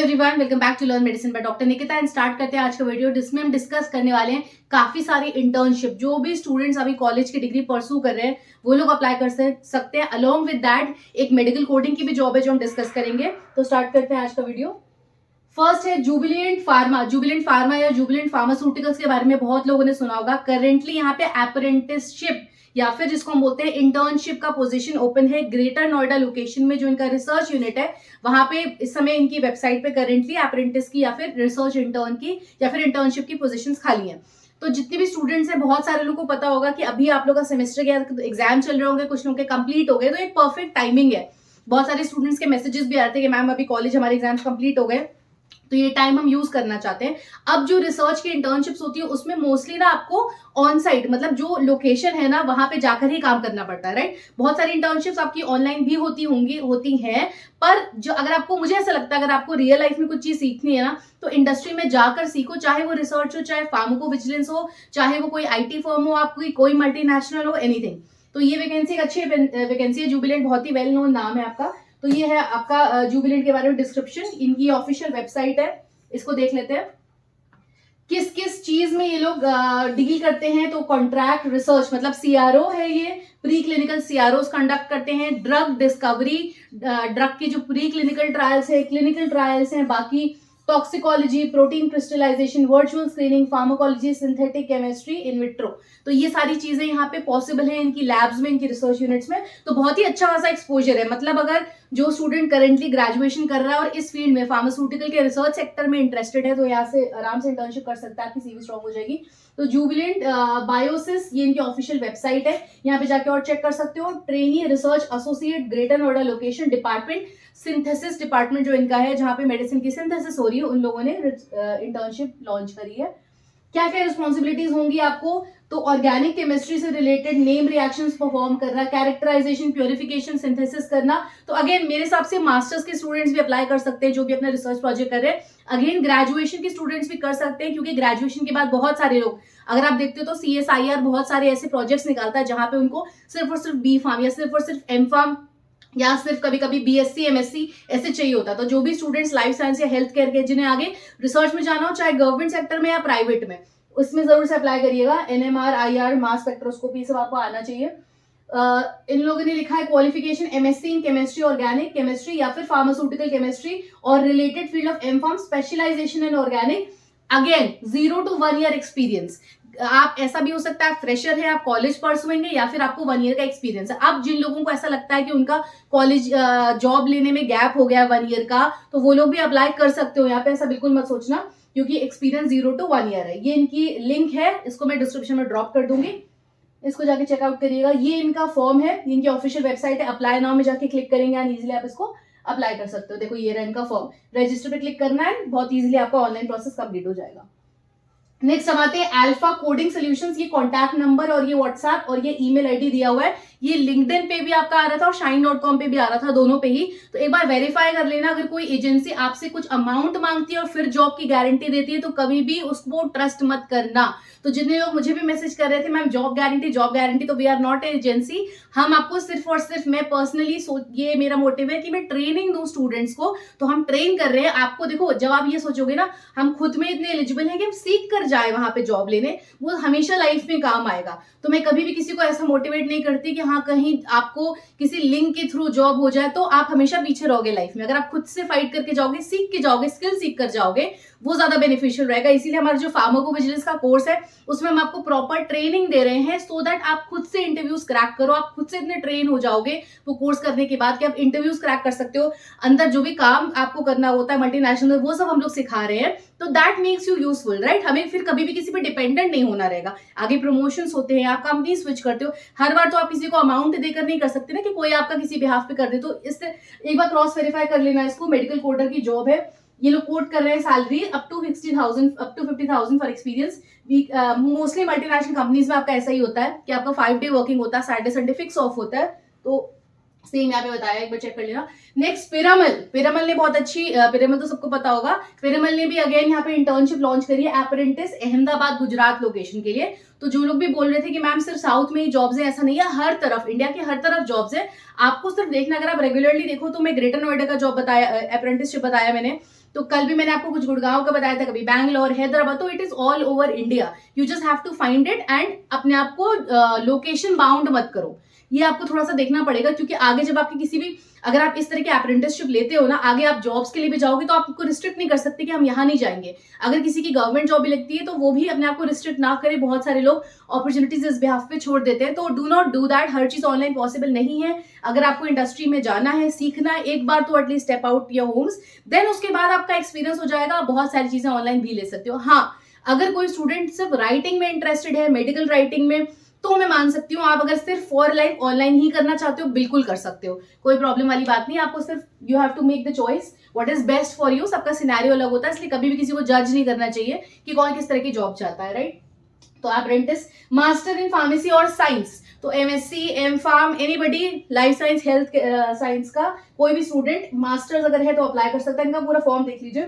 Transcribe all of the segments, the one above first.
Everyone, welcome back to learn medicine by doctor Nikita. And start करते हैं आज का वीडियो जिसमें हम डिस्कस करने वाले हैं काफी सारी इंटर्नशिप जो भी स्टूडेंट्स अभी कॉलेज की डिग्री परस्यू कर रहे हैं वो लोग अप्लाई कर सकते हैं। अलोंग विद दैट एक मेडिकल कोडिंग की भी जॉब है जो हम डिस्कस करेंगे। तो स्टार्ट करते हैं आज का वीडियो। फर्स्ट है जुबिलेंट फार्मा। जुबिलेंट फार्मा या जुबिलेंट फार्मास्यूटिकल्स के बारे में बहुत लोगों ने सुना होगा। करेंटली यहाँ पे अप्रेंटिसशिप या फिर जिसको हम बोलते हैं इंटर्नशिप का पोजीशन ओपन है ग्रेटर नोएडा लोकेशन में। जो इनका रिसर्च यूनिट है वहां पे इस समय इनकी वेबसाइट पे करेंटली अप्रेंटिस की या फिर रिसर्च इंटर्न की या फिर इंटर्नशिप की पोजीशंस खाली हैं। तो जितने भी स्टूडेंट्स हैं बहुत सारे लोगों को पता होगा कि अभी आप लोग का सेमेस्टर के एग्जाम चल रहे होंगे, कुछ लोगों के कंप्लीट हो गए, तो एक परफेक्ट टाइमिंग है। बहुत सारे स्टूडेंट्स के मैसेजेस भी आते हैं कि मैम अभी कॉलेज हमारे एग्जाम्स कंप्लीट हो गए, तो ये टाइम हम यूज करना चाहते हैं। अब जो रिसर्च की इंटर्नशिप्स होती है उसमें मोस्टली ना आपको ऑन साइट मतलब जो लोकेशन है ना वहां पे जाकर ही काम करना पड़ता है, राइट। बहुत सारी इंटर्नशिप्स आपकी ऑनलाइन भी होती हैं, पर जो अगर आपको, मुझे ऐसा लगता है अगर आपको रियल लाइफ में कुछ चीज सीखनी है ना तो इंडस्ट्री में जाकर सीखो। चाहे वो रिसर्च हो, चाहे फार्माकोविजिलेंस हो, चाहे वो कोई आईटी फर्म हो, आपकी कोई मल्टीनेशनल हो, एनीथिंग। तो ये वैकेंसी एक अच्छी वैकेंसी है। जुबिलेंट बहुत ही वेल नोन नाम है आपका। तो ये है आपका जुबिलेंट के बारे में डिस्क्रिप्शन। इनकी ऑफिशियल वेबसाइट है, इसको देख लेते हैं किस किस चीज में ये लोग डील करते हैं। तो कॉन्ट्रैक्ट रिसर्च मतलब सीआरओ है ये। प्री क्लिनिकल सीआरओ कंडक्ट करते हैं। ड्रग डिस्कवरी, ड्रग की जो प्री क्लिनिकल ट्रायल्स है, क्लिनिकल ट्रायल्स हैं, बाकी toxicology, protein crystallisation, virtual screening, pharmacology, synthetic chemistry, in vitro. तो ये सारी चीजें यहाँ पे पॉसिबल है इनकी लैब्स में, इनकी रिसर्च यूनिट्स में। तो बहुत ही अच्छा खासा एक्सपोजर है। मतलब अगर जो स्टूडेंट करेंटली ग्रेजुएशन कर रहा है और इस फील्ड में फार्मास्यूटिकल के रिसर्च सेक्टर में इंटरेस्टेड है तो यहाँ से आराम से इंटर्नशिप कर सकता है, आपकी सीवी स्ट्रॉन्ग हो जाएगी। तो जुबिलेंट बायोसिस ये इनकी ऑफिशियल वेबसाइट है, यहाँ पे जाके और चेक कर सकते हो। Trainee research associate greater Noida location, department synthesis department जो इनका है जहां पे मेडिसिन की सिंथेसिस हो रही है, उन लोगों ने इंटर्नशिप लॉन्च करी है। क्या क्या रिस्पॉन्सिबिलिटीज होंगी आपको? तो ऑर्गेनिक केमिस्ट्री से रिलेटेड नेम रिएक्शंस परफॉर्म करना, कैरेक्टराइजेशन, प्योरिफिकेशन, सिंथेसिस करना। तो अगेन मेरे हिसाब से मास्टर्स के स्टूडेंट्स भी अप्लाई कर सकते हैं जो भी अपना रिसर्च प्रोजेक्ट कर रहे हैं। अगेन ग्रेजुएशन के स्टूडेंट्स भी कर सकते हैं क्योंकि ग्रेजुएशन के बाद बहुत सारे लोग, अगर आप देखते हो तो CSIR बहुत सारे ऐसे प्रोजेक्ट्स निकालता है जहां पे उनको सिर्फ और सिर्फ बी फार्म या सिर्फ और सिर्फ एम फार्म या सिर्फ कभी कभी BSc MSc ऐसे चाहिए होता है। तो जो भी स्टूडेंट्स लाइफ साइंस या हेल्थ केयर के जिन्हें आगे रिसर्च में जाना हो, चाहे गवर्नमेंट सेक्टर में या प्राइवेट में, उसमें जरूर से अप्लाई करिएगा। NMR, IR, मास स्पेक्ट्रोस्कोपी सब आपको आना चाहिए। इन लोगों ने लिखा है qualification MSc in chemistry, organic chemistry या फिर फार्मास्यूटिकल केमिस्ट्री और related field of M pharm, specialisation in organic. Again 0 to 1 year experience. आप ऐसा भी हो सकता है आप फ्रेशर है, आप कॉलेज परसुएंगे या फिर आपको 1 year का एक्सपीरियंस है। अब जिन लोगों को ऐसा लगता है कि उनका कॉलेज जॉब लेने में गैप हो गया 1 year का, तो वो लोग भी अप्लाई कर सकते हो। यहाँ पे ऐसा बिल्कुल मत सोचना क्योंकि एक्सपीरियंस 0 to 1 year है। ये इनकी लिंक है, इसको मैं डिस्क्रिप्शन में ड्रॉप कर दूंगी, इसको जाके चेकआउट करिएगा। ये इनका फॉर्म है, इनकी ऑफिशियल वेबसाइट है। अप्लाई नाउ में जाके क्लिक करेंगे एंड इजीली आप इसको अप्लाई कर सकते हो। देखो ये रहा इनका फॉर्म, रजिस्टर पे क्लिक करना है, बहुत इजीली आपका ऑनलाइन प्रोसेस कंप्लीट हो जाएगा। नेक्स्ट हम आते हैं अल्फा कोडिंग सॉल्यूशंस। ये कॉन्टैक्ट नंबर और ये व्हाट्सएप और ये ईमेल आईडी दिया हुआ है। ये लिंक्डइन पे भी आपका आ रहा था और shine.com पे भी आ रहा था, दोनों पे ही। तो एक बार वेरीफाई कर लेना। अगर कोई एजेंसी आपसे कुछ अमाउंट मांगती है और फिर जॉब की गारंटी देती है तो कभी भी उसको ट्रस्ट मत करना। तो जितने लोग मुझे भी मैसेज कर रहे थे मैम जॉब गारंटी, तो वी आर नॉट एजेंसी। हम आपको सिर्फ और सिर्फ, मैं पर्सनली ये मेरा मोटिव है कि मैं ट्रेनिंग दूं स्टूडेंट्स को, तो हम ट्रेन कर रहे हैं आपको। देखो जब आप ये सोचोगे ना हम खुद में इतने एलिजिबल हैं कि हम सीख कर जाए वहां पे जॉब लेने, वो हमेशा लाइफ में काम आएगा। तो मैं कभी भी किसी को ऐसा मोटिवेट नहीं करती कि हाँ कहीं आपको किसी लिंक के थ्रू जॉब हो जाए तो आप हमेशा पीछे रहोगे लाइफ में। अगर आप खुद से फाइट करके जाओगे, सीख के जाओगे, स्किल सीख कर जाओगे, वो ज्यादा बेनिफिशियल रहेगा। इसीलिए हमारा जो फार्माकोविजिलेंस का कोर्स है उसमें हम आपको प्रॉपर ट्रेनिंग दे रहे हैं सो दैट आप खुद से इंटरव्यूज क्रैक करो। आप खुद से इतने ट्रेन हो जाओगे वो कोर्स करने के बाद कि आप इंटरव्यूज क्रैक कर सकते हो। अंदर जो भी काम आपको करना होता है मल्टीनेशनल, वो सब हम लोग सिखा रहे हैं। तो that makes you useful, right. हमें फिर कभी भी किसी पे डिपेंडेंट नहीं होना रहेगा। आगे प्रमोशंस होते हैं, आप कंपनी स्विच करते हो, हर बार तो आप किसी को अमाउंट देकर नहीं कर सकते ना कि कोई आपका किसी बिहाफ पे कर दे। तो इससे एक बार क्रॉस वेरीफाई कर लेना। इसको मेडिकल कोडर की जॉब है, ये लोग कोट कर रहे हैं salary up to 50,000 for experience. Mostly multinational companies में आपका ऐसा ही होता है कि आपका 5 day वर्किंग होता है, सैटरडे संडे फिक्स ऑफ होता है। तो सेम यहाँ पे बताया, एक बार चेक कर लेना। नेक्स्ट पिरामल ने बहुत अच्छी, पिरामल तो सबको पता होगा, पिरामल ने भी अगेन यहाँ पे इंटर्नशिप लॉन्च करी है अप्रेंटिस, अहमदाबाद गुजरात लोकेशन के लिए। तो जो लोग भी बोल रहे थे कि मैम सिर्फ साउथ में ही जॉब्स है, ऐसा नहीं है, हर तरफ, इंडिया के हर तरफ जॉब्स है। आपको सिर्फ देखना, अगर आप रेगुलरली देखो तो मैं ग्रेटर नोएडा का जॉब बताया, अप्रेंटिसशिप बताया मैंने, तो कल भी मैंने आपको कुछ गुड़गांव का बताया था, कभी बैंगलोर, हैदराबाद, तो it is all over India. You just have to find it and अपने आप को लोकेशन बाउंड मत करो। ये आपको थोड़ा सा देखना पड़ेगा, क्योंकि आगे जब आपकी किसी भी, अगर आप इस तरह के अप्रेंटिसशिप लेते हो ना, आगे आप जॉब्स के लिए भी जाओगे तो आप आपको रिस्ट्रिक्ट नहीं कर सकते कि हम यहाँ नहीं जाएंगे। अगर किसी की गवर्नमेंट जॉब भी लगती है तो वो भी अपने आप को रिस्ट्रिक्ट ना करे। बहुत सारे लोग अपॉर्चुनिटीज इस बिहाफ पे छोड़ देते हैं, तो डू नॉट डू दैट। हर चीज ऑनलाइन पॉसिबल नहीं है। अगर आपको इंडस्ट्री में जाना है, सीखना है, एक बार तो at least step out your homes, then उसके बाद आपका एक्सपीरियंस हो जाएगा, बहुत सारी चीजें ऑनलाइन भी ले सकते हो। हाँ, अगर कोई स्टूडेंट सिर्फ राइटिंग में इंटरेस्टेड है, मेडिकल राइटिंग में, तो मैं मान सकती हूँ। आप अगर सिर्फ फॉर लाइफ ऑनलाइन ही करना चाहते हो, बिल्कुल कर सकते हो, कोई प्रॉब्लम वाली बात नहीं। आपको सिर्फ you have to make the choice what is best for you. सबका सिनेरियो अलग होता है, इसलिए कभी भी किसी को जज नहीं करना चाहिए कि कौन किस तरह की जॉब चाहता है, राइट। तो अप्रेंटिस, मास्टर इन फार्मेसी और साइंस, तो MSc, M pharm, anybody, life science, health science का कोई भी स्टूडेंट मास्टर्स अगर है तो अप्लाई कर सकता है। इनका पूरा फॉर्म देख लीजिए,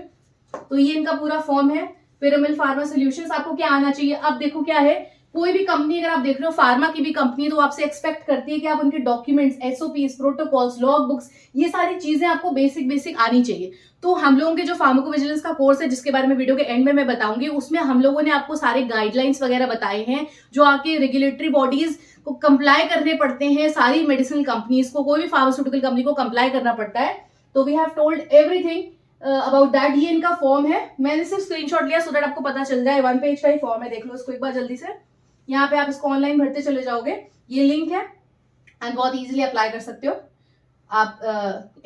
तो ये इनका पूरा फॉर्म है। पिरामिड फार्मा सॉल्यूशंस, आपको क्या आना चाहिए। अब देखो क्या है, कोई भी कंपनी अगर आप देख रहे हो, फार्मा की भी कंपनी, तो आपसे एक्सपेक्ट करती है कि आप उनके documents, SOPs, protocols, log books, ये सारी चीजें आपको बेसिक आनी चाहिए। तो हम लोगों के जो फार्माकोविजिलेंस का कोर्स है, जिसके बारे में वीडियो के एंड में मैं बताऊंगी, उसमें हम लोगों ने आपको सारे गाइडलाइंस वगैरह बताए हैं, जो आके रेगुलेटरी बॉडीज को कंप्लाई करने पड़ते हैं। सारी मेडिसिनल कंपनीज को, कोई भी फार्मास्यूटिकल कंपनी को कंप्लाई करना पड़ता है। तो we have told everything about that. ये इनका फॉर्म है, मैंने सिर्फ स्क्रीनशॉट लिया सो दैट आपको पता चल जाए। 1 पेज का ही फॉर्म है, देख लो इसको एक बार जल्दी से। यहाँ पे आप इसको ऑनलाइन भरते चले जाओगे, ये लिंक है एंड बहुत इजीली अप्लाई कर सकते हो आप।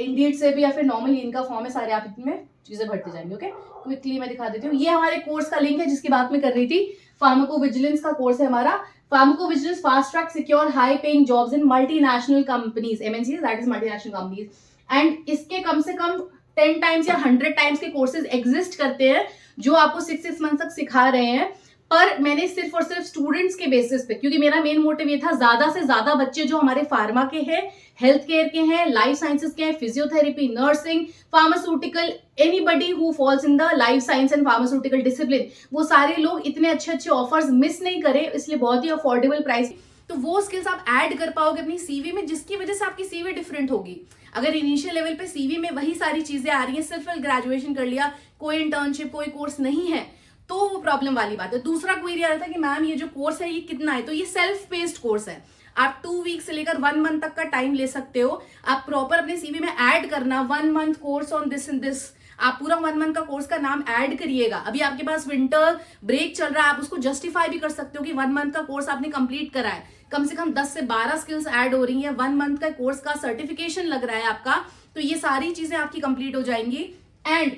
इंडीड से भी या फिर नॉर्मली इनका फॉर्म है, सारे आप इनमें चीजें भरते जाएंगे। ओके, क्विकली मैं दिखा देती हूँ। ये हमारे कोर्स का लिंक है जिसकी बात मैं कर रही थी। फार्माकोविजिलेंस का कोर्स है हमारा। Pharmacovigilance fast track secure high paying jobs in multinational companies, MNCs, that is multinational companies. And इसके कम से कम 10 टाइम्स या 100 टाइम्स के कोर्सेज एग्जिस्ट करते हैं, जो आपको 6 मंथ तक सिखा रहे हैं। पर मैंने सिर्फ और सिर्फ स्टूडेंट्स के बेसिस पे, क्योंकि मेरा मेन मोटिव ये था, ज्यादा से ज्यादा बच्चे जो हमारे फार्मा के हैं, हेल्थ केयर के हैं, लाइफ साइंसेस के हैं, physiotherapy, nursing, pharmaceutical, anybody who falls in the life science and pharmaceutical discipline, वो सारे लोग इतने अच्छे अच्छे ऑफर्स मिस नहीं करें, इसलिए बहुत ही अफोर्डेबल प्राइस। तो वो स्किल्स आप ऐड कर पाओगे अपनी सीवी में, जिसकी वजह से आपकी सीवी डिफरेंट होगी। अगर इनिशियल लेवल पे सीवी में वही सारी चीजें आ रही हैं, सिर्फ ग्रेजुएशन कर लिया, कोई इंटर्नशिप, कोई कोर्स नहीं है, तो वो प्रॉब्लम वाली बात है। दूसरा क्वेरी आ रहा था कि मैम ये जो कोर्स है ये कितना है, तो ये सेल्फ पेस्ड कोर्स है। आप 2 वीक से लेकर 1 मंथ तक का टाइम ले सकते हो। आप प्रॉपर अपने सीवी में ऐड करना 1 month course on this and this, आप पूरा 1 मंथ का कोर्स का नाम ऐड करिएगा। अभी आपके पास विंटर ब्रेक चल रहा है, आप उसको जस्टिफाई भी कर सकते हो कि 1 मंथ का कोर्स आपने कंप्लीट करा है, कम से कम 10 से 12 स्किल्स ऐड हो रही हैं, 1 मंथ का कोर्स का सर्टिफिकेशन लग रहा है आपका, तो ये सारी चीजें आपकी कंप्लीट हो जाएंगी। एंड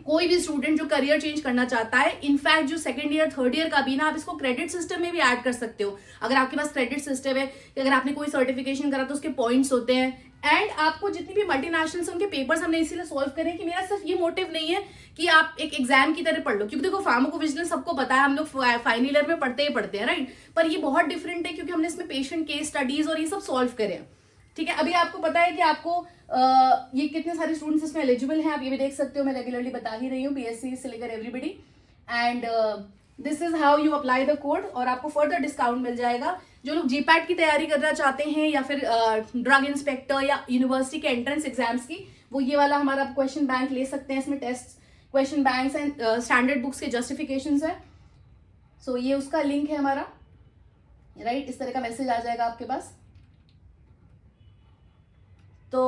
कोई भी स्टूडेंट जो करियर चेंज करना चाहता है, इनफैक्ट जो 2nd ईयर 3rd ईयर का भी ना, आप इसको क्रेडिट सिस्टम में भी ऐड कर सकते हो। अगर आपके पास क्रेडिट सिस्टम है, अगर आपने कोई सर्टिफिकेशन करा तो उसके पॉइंट्स होते हैं। एंड आपको जितनी भी मल्टीनेशनल्स उनके पेपर्स हमने इसीलिए सॉल्व करें कि मेरा सिर्फ ये मोटिव नहीं है कि आप एक एग्जाम की तरह पढ़ लो, क्योंकि देखो फार्माकोविजिलेंस सबको पता है, हम लोग फाइनल ईयर में पढ़ते ही पढ़ते हैं, राइट। पर ये बहुत डिफरेंट है, क्योंकि हमने इसमें पेशेंट केस स्टडीज और ये सब सॉल्व करे हैं। ठीक है, अभी आपको पता है कि आपको ये कितने सारे स्टूडेंट्स इसमें एलिजिबल हैं, आप ये भी देख सकते हो, मैं रेगुलरली बता ही रही हूँ, बीएससी से लेकर everybody. And this is how you apply the code, और आपको फर्दर डिस्काउंट मिल जाएगा। जो लोग जीपैट की तैयारी करना चाहते हैं, या फिर ड्रग इंस्पेक्टर या यूनिवर्सिटी के एंट्रेंस एग्जाम्स की, वो ये वाला हमारा क्वेश्चन बैंक ले सकते हैं। इसमें test question banks and standard books के जस्टिफिकेशंस है। सो ये उसका लिंक है हमारा, राइट। इस तरह का मैसेज आ जाएगा आपके पास। तो